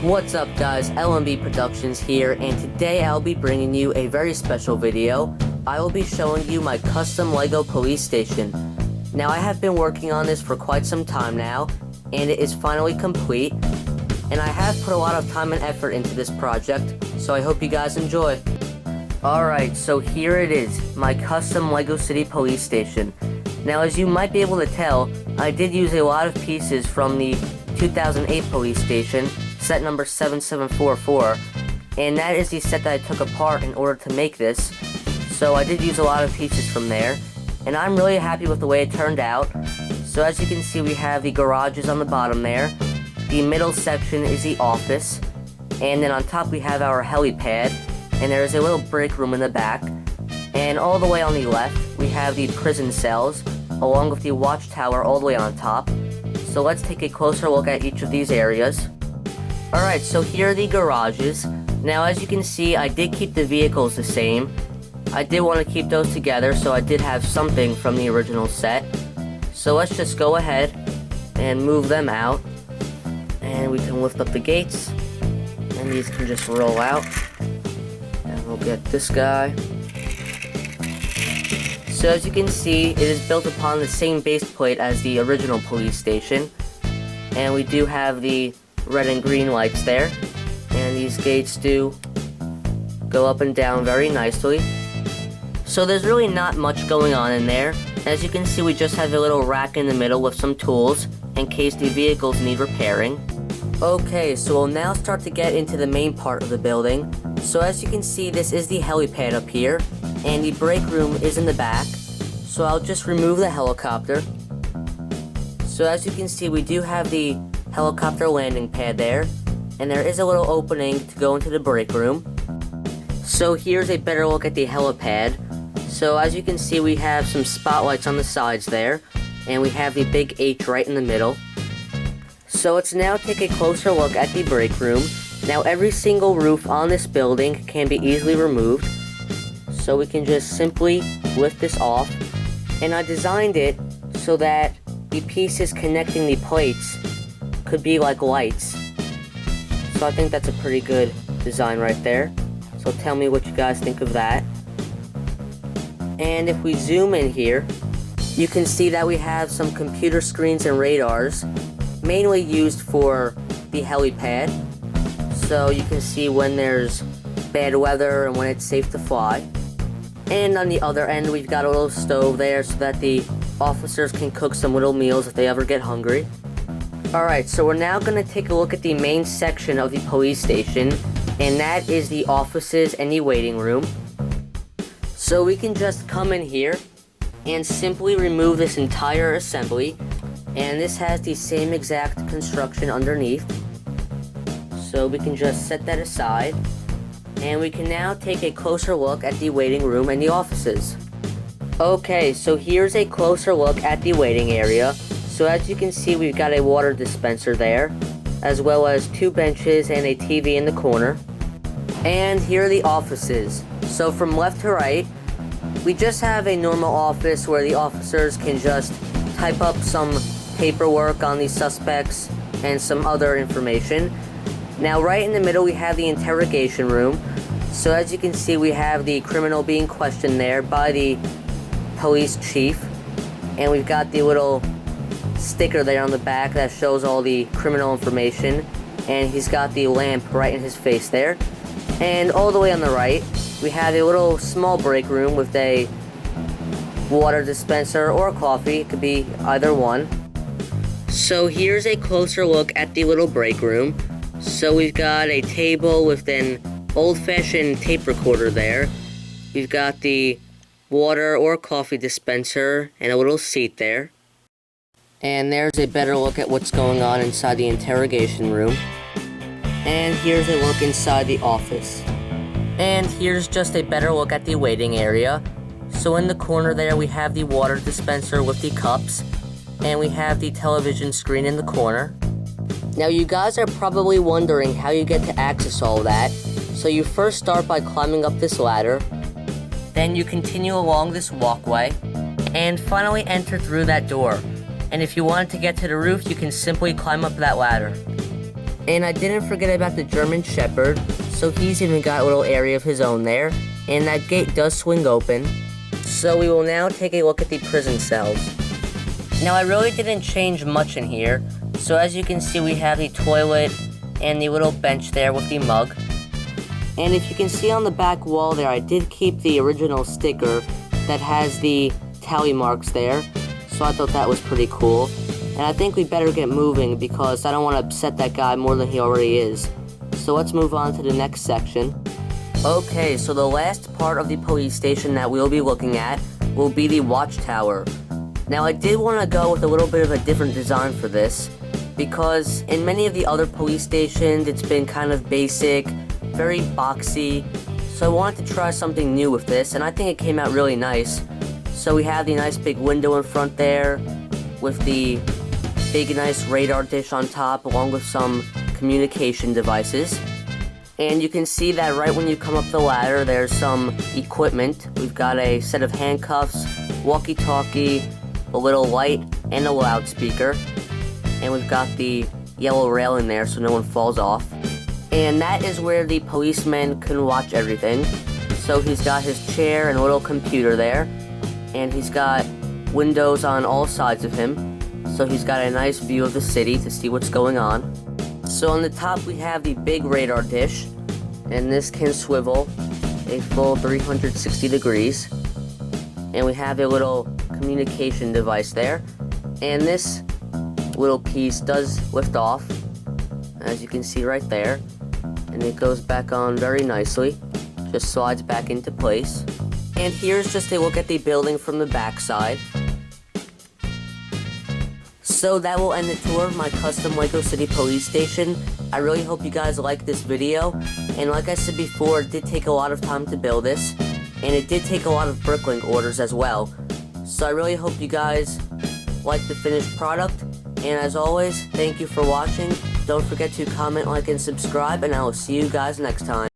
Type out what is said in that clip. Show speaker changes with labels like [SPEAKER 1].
[SPEAKER 1] What's up guys, LMB Productions here, and today I'll be bringing you a very special video. I will be showing you my custom LEGO police station. Now I have been working on this for quite some time now, and it is finally complete. And I have put a lot of time and effort into this project, so I hope you guys enjoy. Alright, so here it is, my custom LEGO City police station. Now as you might be able to tell, I did use a lot of pieces from the 2008 police station, set number 7744, and that is the set that I took apart in order to make this. So I did use a lot of pieces from there, and I'm really happy with the way it turned out. So as you can see, we have the garages on the bottom there, the middle section is the office, and then on top we have our helipad, and there is a little break room in the back, and all the way on the left we have the prison cells, along with the Watchtower all the way on top. So let's take a closer look at each of these areas. Alright, so here are the garages. Now as you can see, I did keep the vehicles the same. I did want to keep those together, so I did have something from the original set. So let's just go ahead and move them out. And we can lift up the gates, and these can just roll out. And we'll get this guy. So as you can see, it is built upon the same base plate as the original police station. And we do have the red and green lights there, and these gates do go up and down very nicely. So there's really not much going on in there. As you can see, we just have a little rack in the middle with some tools in case the vehicles need repairing. Okay, so we'll now start to get into the main part of the building. So as you can see, this is the helipad up here, and the break room is in the back. So I'll just remove the helicopter. So as you can see, we do have the helicopter landing pad there, and there is a little opening to go into the break room. So here's a better look at the helipad. So as you can see, we have some spotlights on the sides there, and we have the big H right in the middle. So let's now take a closer look at the break room. Now every single roof on this building can be easily removed, so we can just simply lift this off. And I designed it so that the pieces connecting the plates could be like lights. So I think that's a pretty good design right there. So tell me what you guys think of that. And if we zoom in here, you can see that we have some computer screens and radars, mainly used for the helipad. So you can see when there's bad weather and when it's safe to fly. And on the other end, we've got a little stove there so that the officers can cook some little meals if they ever get hungry. Alright, so we're now going to take a look at the main section of the police station, and that is the offices and the waiting room. So we can just come in here and simply remove this entire assembly, and this has the same exact construction underneath. So we can just set that aside, and we can now take a closer look at the waiting room and the offices. Okay, so here's a closer look at the waiting area. So as you can see, we've got a water dispenser there, as well as two benches and a TV in the corner. And here are the offices. So from left to right, we just have a normal office where the officers can just type up some paperwork on the suspects and some other information. Now right in the middle we have the interrogation room. So as you can see, we have the criminal being questioned there by the police chief. And we've got the little sticker there on the back that shows all the criminal information, and he's got the lamp right in his face there. And all the way on the right we have a little small break room with a water dispenser or coffee. It could be either one. So here's a closer look at the little break room. So we've got a table with an old-fashioned tape recorder there. We've got the water or coffee dispenser and a little seat there. And there's a better look at what's going on inside the interrogation room. And here's a look inside the office. And here's just a better look at the waiting area. So in the corner there we have the water dispenser with the cups, and we have the television screen in the corner. Now you guys are probably wondering how you get to access all that. So you first start by climbing up this ladder, then you continue along this walkway, and finally enter through that door. And if you wanted to get to the roof, you can simply climb up that ladder. And I didn't forget about the German Shepherd, so he's even got a little area of his own there. And that gate does swing open. So we will now take a look at the prison cells. Now I really didn't change much in here. So as you can see, we have the toilet and the little bench there with the mug. And if you can see on the back wall there, I did keep the original sticker that has the tally marks there. So I thought that was pretty cool. And I think we better get moving because I don't want to upset that guy more than he already is. So let's move on to the next section. Okay, so the last part of the police station that we'll be looking at will be the Watchtower. Now I did want to go with a little bit of a different design for this, because in many of the other police stations it's been kind of basic, very boxy, so I wanted to try something new with this, and I think it came out really nice. So we have the nice big window in front there, with the big nice radar dish on top, along with some communication devices. And you can see that right when you come up the ladder, there's some equipment. We've got a set of handcuffs, walkie-talkie, a little light, and a loudspeaker. And we've got the yellow rail in there so no one falls off. And that is where the policeman can watch everything. So he's got his chair and a little computer there. And he's got windows on all sides of him. So he's got a nice view of the city to see what's going on. So on the top we have the big radar dish. And this can swivel a full 360 degrees. And we have a little communication device there. And this little piece does lift off, as you can see right there. And it goes back on very nicely. Just slides back into place. And here's just a look at the building from the back side. So that will end the tour of my custom Lego City Police Station. I really hope you guys liked this video. And like I said before, it did take a lot of time to build this. And it did take a lot of bricklink orders as well. So I really hope you guys like the finished product. And as always, thank you for watching. Don't forget to comment, like, and subscribe. And I will see you guys next time.